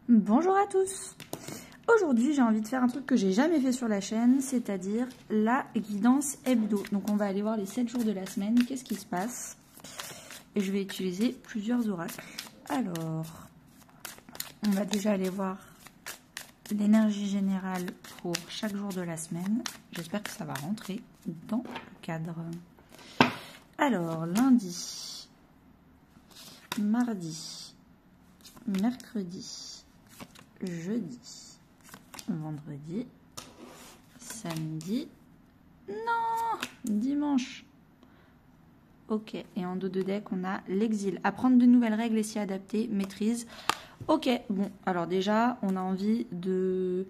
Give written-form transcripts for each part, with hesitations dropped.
Bonjour à tous. Aujourd'hui, j'ai envie de faire un truc que j'ai jamais fait sur la chaîne, c'est-à-dire la guidance hebdo. Donc, on va aller voir les 7 jours de la semaine. Qu'est-ce qui se passe? Et je vais utiliser plusieurs oracles. Alors, on va déjà aller voir l'énergie générale pour chaque jour de la semaine. J'espère que ça va rentrer dans le cadre. Alors, lundi, mardi, mercredi, jeudi, vendredi, samedi, non, dimanche. Ok, et en dos de deck, on a l'exil. Apprendre de nouvelles règles et s'y adapter, maîtrise. Ok, bon, alors déjà, on a envie de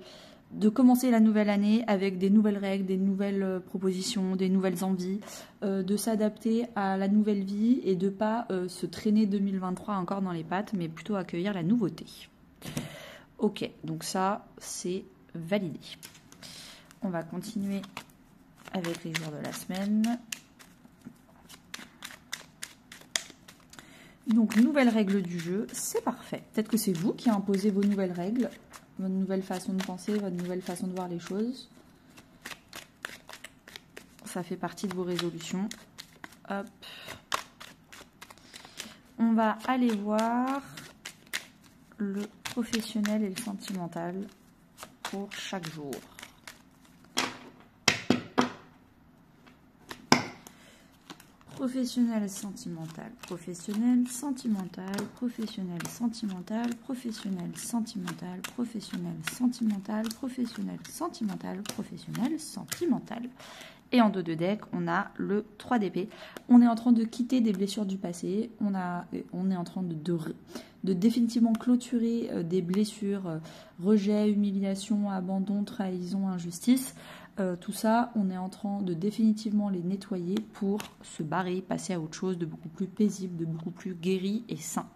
commencer la nouvelle année avec des nouvelles règles, des nouvelles propositions, des nouvelles envies, de s'adapter à la nouvelle vie et de ne pas se traîner 2023 encore dans les pattes, mais plutôt accueillir la nouveauté. Ok, donc ça, c'est validé. On va continuer avec les jours de la semaine. Donc, nouvelles règles du jeu, c'est parfait. Peut-être que c'est vous qui imposez vos nouvelles règles, votre nouvelle façon de penser, votre nouvelle façon de voir les choses. Ça fait partie de vos résolutions. Hop. On va aller voir le professionnel et le sentimental pour chaque jour. Professionnel sentimental, professionnel sentimental, professionnel sentimental, professionnel sentimental, professionnel sentimental, professionnel sentimental, professionnel sentimental. Et en dos de deck, on a le 3 d'épée. On est en train de quitter des blessures du passé. On est en train de définitivement clôturer des blessures, rejet, humiliation, abandon, trahison, injustice. Tout ça, on est en train de définitivement les nettoyer pour se barrer, passer à autre chose de beaucoup plus paisible, de beaucoup plus guéri et sain.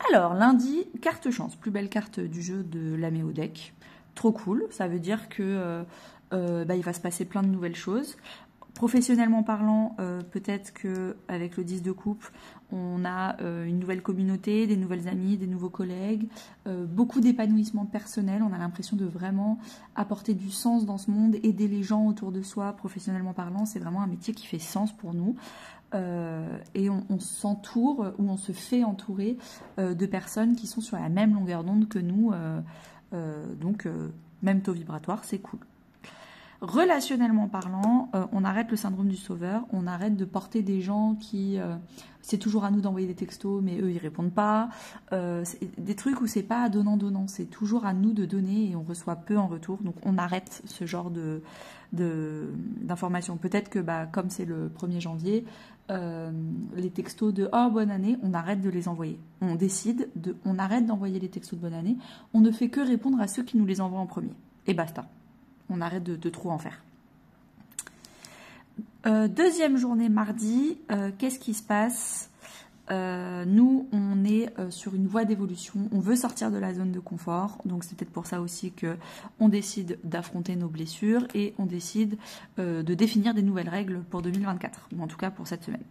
Alors, lundi, carte chance. Plus belle carte du jeu de l'Améo deck. Trop cool. Ça veut dire que il va se passer plein de nouvelles choses. Professionnellement parlant, peut-être qu'avec le 10 de coupe, on a une nouvelle communauté, des nouvelles amies, des nouveaux collègues, beaucoup d'épanouissement personnel. On a l'impression de vraiment apporter du sens dans ce monde, aider les gens autour de soi. Professionnellement parlant, c'est vraiment un métier qui fait sens pour nous. Et on s'entoure ou on se fait entourer de personnes qui sont sur la même longueur d'onde que nous. Donc, même taux vibratoire, c'est cool. Relationnellement parlant, on arrête le syndrome du sauveur, on arrête de porter des gens qui... c'est toujours à nous d'envoyer des textos, mais eux, ils répondent pas. Des trucs où c'est pas donnant-donnant, c'est toujours à nous de donner et on reçoit peu en retour. Donc, on arrête ce genre d'informations. Peut-être que, comme c'est le 1er janvier, les textos de « Oh, bonne année », on arrête de les envoyer. On arrête d'envoyer les textos de bonne année. On ne fait que répondre à ceux qui nous les envoient en premier. Et basta. On arrête de trop en faire. Deuxième journée mardi, qu'est-ce qui se passe? Nous, on est sur une voie d'évolution. On veut sortir de la zone de confort. Donc, c'est peut-être pour ça aussi qu'on décide d'affronter nos blessures et on décide de définir des nouvelles règles pour 2024, ou en tout cas pour cette semaine.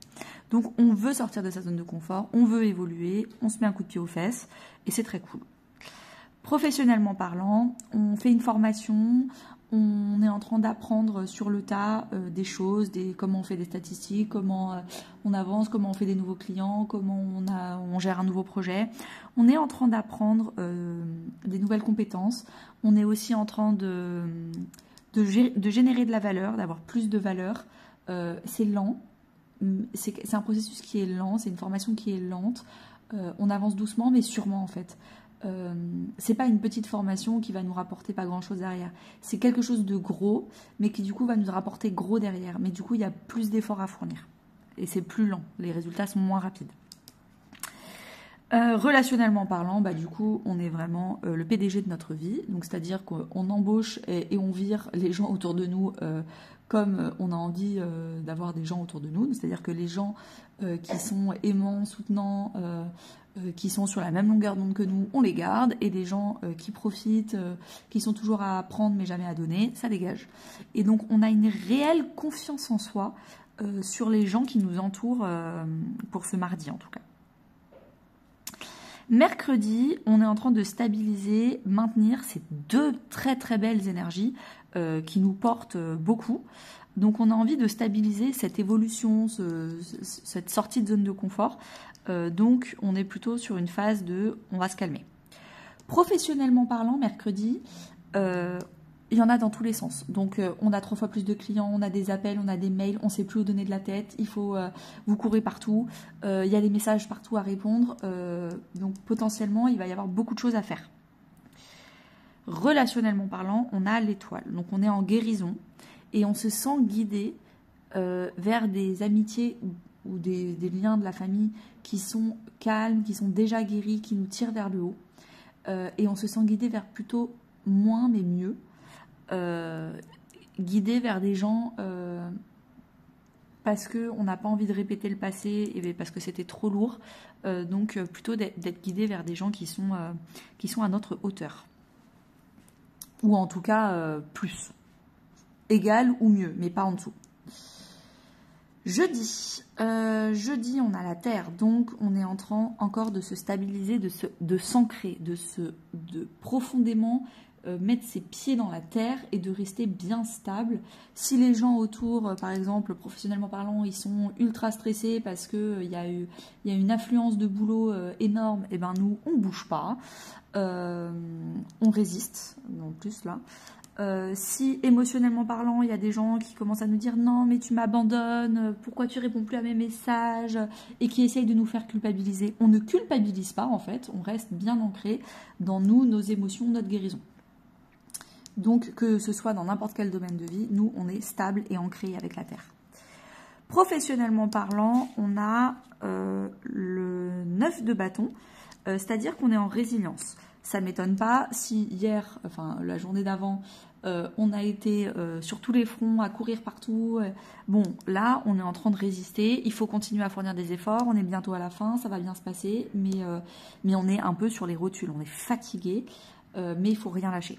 Donc, on veut sortir de sa zone de confort, on veut évoluer, on se met un coup de pied aux fesses et c'est très cool. Professionnellement parlant, on fait une formation, on est en train d'apprendre sur le tas des choses, comment on fait des statistiques, comment on avance, comment on fait des nouveaux clients, comment on gère un nouveau projet. On est en train d'apprendre des nouvelles compétences. On est aussi en train de générer de la valeur, d'avoir plus de valeur. C'est lent, c'est un processus qui est lent, c'est une formation qui est lente. On avance doucement mais sûrement en fait. C'est pas une petite formation qui va nous rapporter pas grand chose derrière. C'est quelque chose de gros, mais qui du coup va nous rapporter gros derrière. Mais du coup, il y a plus d'efforts à fournir. Et c'est plus lent. Les résultats sont moins rapides. Relationnellement parlant, du coup, on est vraiment le PDG de notre vie. Donc, c'est-à-dire qu'on embauche et on vire les gens autour de nous comme on a envie d'avoir des gens autour de nous. C'est-à-dire que les gens qui sont aimants, soutenants, qui sont sur la même longueur d'onde que nous, on les garde. Et les gens qui profitent, qui sont toujours à prendre mais jamais à donner, ça dégage. Et donc, on a une réelle confiance en soi sur les gens qui nous entourent pour ce mardi en tout cas. Mercredi, on est en train de stabiliser, maintenir ces deux très très belles énergies qui nous portent beaucoup. Donc on a envie de stabiliser cette évolution, cette sortie de zone de confort. Donc on est plutôt sur une phase de on va se calmer. Professionnellement parlant, mercredi, il y en a dans tous les sens. Donc on a 3 fois plus de clients, on a des appels, on a des mails, on ne sait plus où donner de la tête, il faut vous courez partout, il y a des messages partout à répondre, donc potentiellement il va y avoir beaucoup de choses à faire. Relationnellement parlant, on a l'étoile, donc on est en guérison et on se sent guidé vers des amitiés ou des liens de la famille qui sont calmes, qui sont déjà guéris, qui nous tirent vers le haut, et on se sent guidé vers plutôt moins mais mieux. Guidé vers des gens parce qu'on n'a pas envie de répéter le passé et parce que c'était trop lourd, donc plutôt d'être guidé vers des gens qui sont à notre hauteur, ou en tout cas plus, égal ou mieux, mais pas en dessous. Jeudi, on a la Terre, donc on est en train encore de se stabiliser, de s'ancrer, de profondément mettre ses pieds dans la terre et de rester bien stable. Si les gens autour, par exemple, professionnellement parlant, ils sont ultra stressés parce qu'il y a une affluence de boulot énorme, et ben nous, on ne bouge pas, on résiste, non plus là. Si émotionnellement parlant, il y a des gens qui commencent à nous dire non mais tu m'abandonnes, pourquoi tu réponds plus à mes messages, et qui essayent de nous faire culpabiliser, on ne culpabilise pas en fait, on reste bien ancré dans nous, nos émotions, notre guérison. Donc que ce soit dans n'importe quel domaine de vie, nous on est stable et ancré avec la terre. Professionnellement parlant, on a le 9 de bâton, c'est-à-dire qu'on est en résilience. Ça ne m'étonne pas si hier, enfin la journée d'avant, on a été sur tous les fronts à courir partout. Bon, là, on est en train de résister. Il faut continuer à fournir des efforts. On est bientôt à la fin, ça va bien se passer. Mais on est un peu sur les rotules. On est fatigué, mais il ne faut rien lâcher.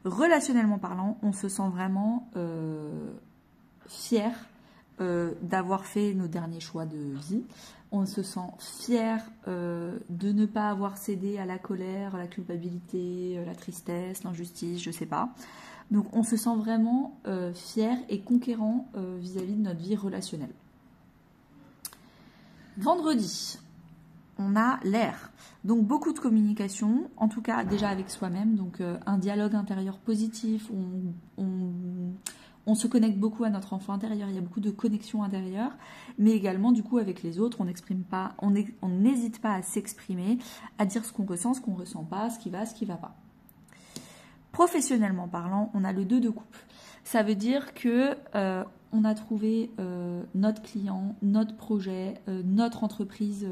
Relationnellement parlant, on se sent vraiment fier d'avoir fait nos derniers choix de vie. On se sent fier de ne pas avoir cédé à la colère, à la culpabilité, la tristesse, l'injustice, je ne sais pas. Donc on se sent vraiment fier et conquérant vis-à-vis de notre vie relationnelle. Vendredi, on a l'air. Donc beaucoup de communication, en tout cas déjà avec soi-même, donc un dialogue intérieur positif, on se connecte beaucoup à notre enfant intérieur, il y a beaucoup de connexions intérieures, mais également du coup avec les autres, on n'hésite pas à s'exprimer, à dire ce qu'on ressent pas, ce qui va pas. Professionnellement parlant, on a le 2 de coupe. Ça veut dire que on a trouvé notre client, notre projet, notre entreprise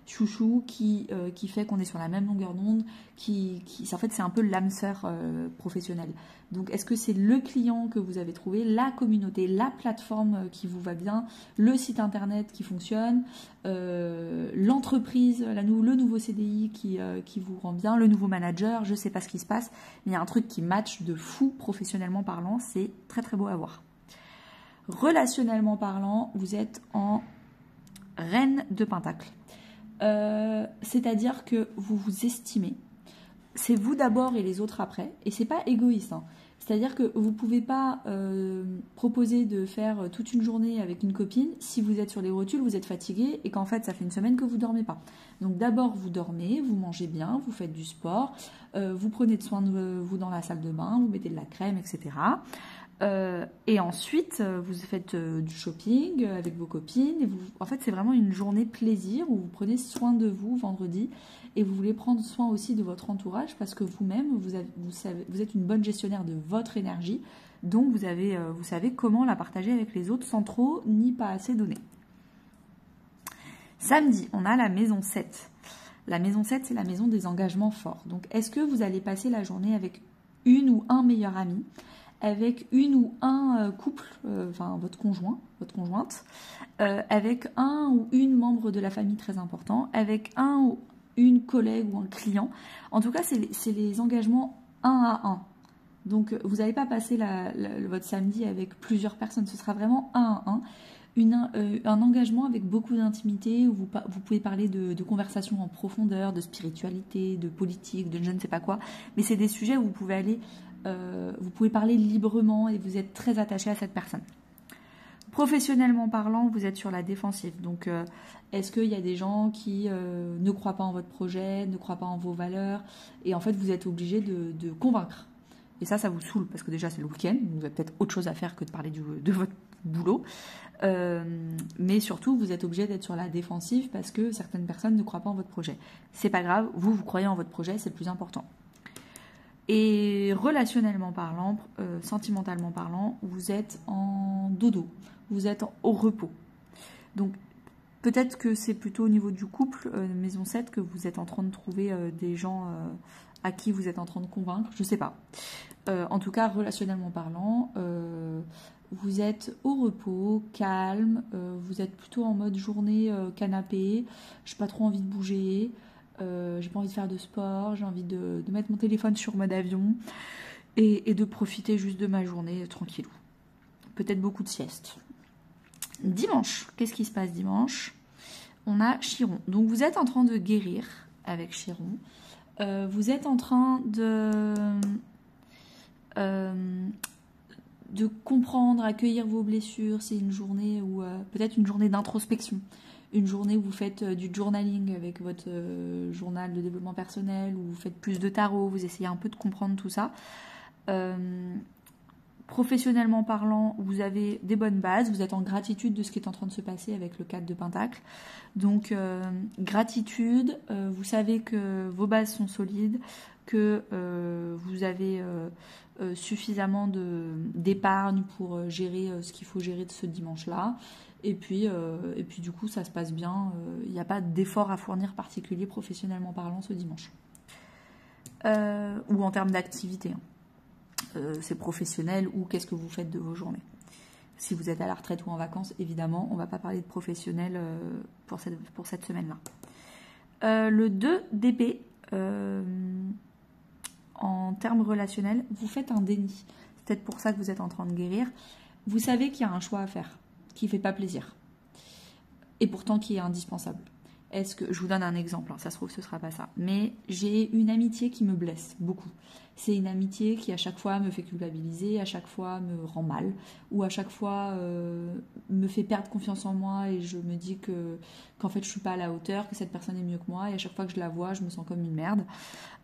chouchou qui fait qu'on est sur la même longueur d'onde, en fait c'est un peu l'âme sœur professionnelle. Donc est-ce que c'est le client que vous avez trouvé, la communauté, la plateforme qui vous va bien, le site internet qui fonctionne, l'entreprise, le nouveau CDI qui vous rend bien, le nouveau manager, je ne sais pas ce qui se passe, mais il y a un truc qui match de fou professionnellement parlant, c'est très très beau à voir. Relationnellement parlant, vous êtes en reine de pentacle. C'est-à-dire que vous vous estimez. C'est vous d'abord et les autres après. Et c'est pas égoïste. Hein. C'est-à-dire que vous ne pouvez pas proposer de faire toute une journée avec une copine si vous êtes sur les rotules, vous êtes fatigué et qu'en fait ça fait une semaine que vous ne dormez pas. Donc d'abord vous dormez, vous mangez bien, vous faites du sport, vous prenez soin de vous dans la salle de bain, vous mettez de la crème, etc. Et ensuite, vous faites du shopping avec vos copines. Et en fait, c'est vraiment une journée plaisir où vous prenez soin de vous vendredi. Et vous voulez prendre soin aussi de votre entourage parce que vous-même, vous êtes une bonne gestionnaire de votre énergie. Donc, vous savez comment la partager avec les autres sans trop ni pas assez donner. Samedi, on a la maison 7. La maison 7, c'est la maison des engagements forts. Donc, est-ce que vous allez passer la journée avec une ou un meilleur ami ? Avec une ou un couple, enfin votre conjoint, votre conjointe, avec un ou une membre de la famille très important, avec un ou une collègue ou un client. En tout cas, c'est les engagements 1 à 1. Donc, vous n'allez pas passer votre samedi avec plusieurs personnes, ce sera vraiment 1 à 1. un engagement avec beaucoup d'intimité où vous pouvez parler de conversations en profondeur, de spiritualité, de politique, de je ne sais pas quoi. Mais c'est des sujets où vous pouvez aller, vous pouvez parler librement et vous êtes très attaché à cette personne. Professionnellement parlant, vous êtes sur la défensive. Donc, est-ce qu'il y a des gens qui ne croient pas en votre projet, ne croient pas en vos valeurs, et en fait, vous êtes obligé de convaincre. Et ça vous saoule, parce que déjà, c'est le week-end, vous avez peut-être autre chose à faire que de parler de votre boulot. Mais surtout, vous êtes obligé d'être sur la défensive parce que certaines personnes ne croient pas en votre projet. C'est pas grave, vous croyez en votre projet, c'est le plus important. Et relationnellement parlant, sentimentalement parlant, vous êtes en dodo, vous êtes au repos. Donc peut-être que c'est plutôt au niveau du couple, maison 7, que vous êtes en train de trouver des gens à qui vous êtes en train de convaincre, je sais pas. En tout cas, relationnellement parlant, vous êtes au repos, calme, vous êtes plutôt en mode journée canapé, j'ai pas trop envie de bouger. J'ai pas envie de faire de sport, j'ai envie de mettre mon téléphone sur mode avion et de profiter juste de ma journée tranquillou. Peut-être beaucoup de sieste. Dimanche, qu'est-ce qui se passe dimanche? On a Chiron. Donc vous êtes en train de guérir avec Chiron. Vous êtes en train de comprendre, accueillir vos blessures. C'est une journée où peut-être une journée d'introspection. Une journée où vous faites du journaling avec votre journal de développement personnel, où vous faites plus de tarot, vous essayez un peu de comprendre tout ça. Professionnellement parlant, vous avez des bonnes bases, vous êtes en gratitude de ce qui est en train de se passer avec le 4 de Pentacle. Donc, gratitude, vous savez que vos bases sont solides, que vous avez suffisamment d'épargne pour gérer ce qu'il faut gérer de ce dimanche-là. Et puis du coup, ça se passe bien. Il n'y a pas d'effort à fournir particulier professionnellement parlant ce dimanche. Ou en termes d'activité. C'est professionnel ou qu'est-ce que vous faites de vos journées. Si vous êtes à la retraite ou en vacances, évidemment, on ne va pas parler de professionnel pour cette semaine-là. Le 2 d'épée, en termes relationnels, vous faites un déni. C'est peut-être pour ça que vous êtes en train de guérir. Vous savez qu'il y a un choix à faire qui ne fait pas plaisir et pourtant qui est indispensable. Est-ce que je vous donne un exemple, hein, ça se trouve ce sera pas ça, mais j'ai une amitié qui me blesse beaucoup. C'est une amitié qui à chaque fois me fait culpabiliser, à chaque fois me rend mal, ou à chaque fois me fait perdre confiance en moi et je me dis qu'en fait je suis pas à la hauteur, que cette personne est mieux que moi et à chaque fois que je la vois je me sens comme une merde.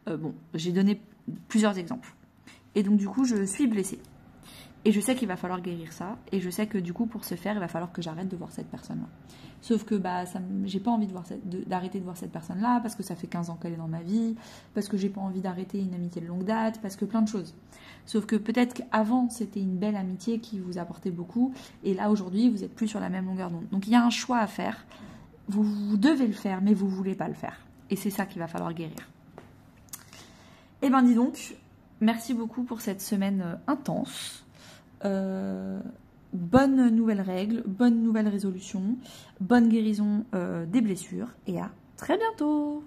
Bon, j'ai donné plusieurs exemples et donc du coup je suis blessée. Et je sais qu'il va falloir guérir ça. Et je sais que du coup, pour ce faire, il va falloir que j'arrête de voir cette personne-là. Sauf que j'ai pas envie d'arrêter de voir cette personne-là parce que ça fait 15 ans qu'elle est dans ma vie, parce que j'ai pas envie d'arrêter une amitié de longue date, parce que plein de choses. Sauf que peut-être qu'avant, c'était une belle amitié qui vous apportait beaucoup. Et là, aujourd'hui, vous n'êtes plus sur la même longueur d'onde. Donc, il y a un choix à faire. Vous devez le faire, mais vous voulez pas le faire. Et c'est ça qu'il va falloir guérir. Eh ben, dis donc, merci beaucoup pour cette semaine intense. Bonne nouvelle règle, bonne nouvelle résolution, bonne guérison des blessures et à très bientôt.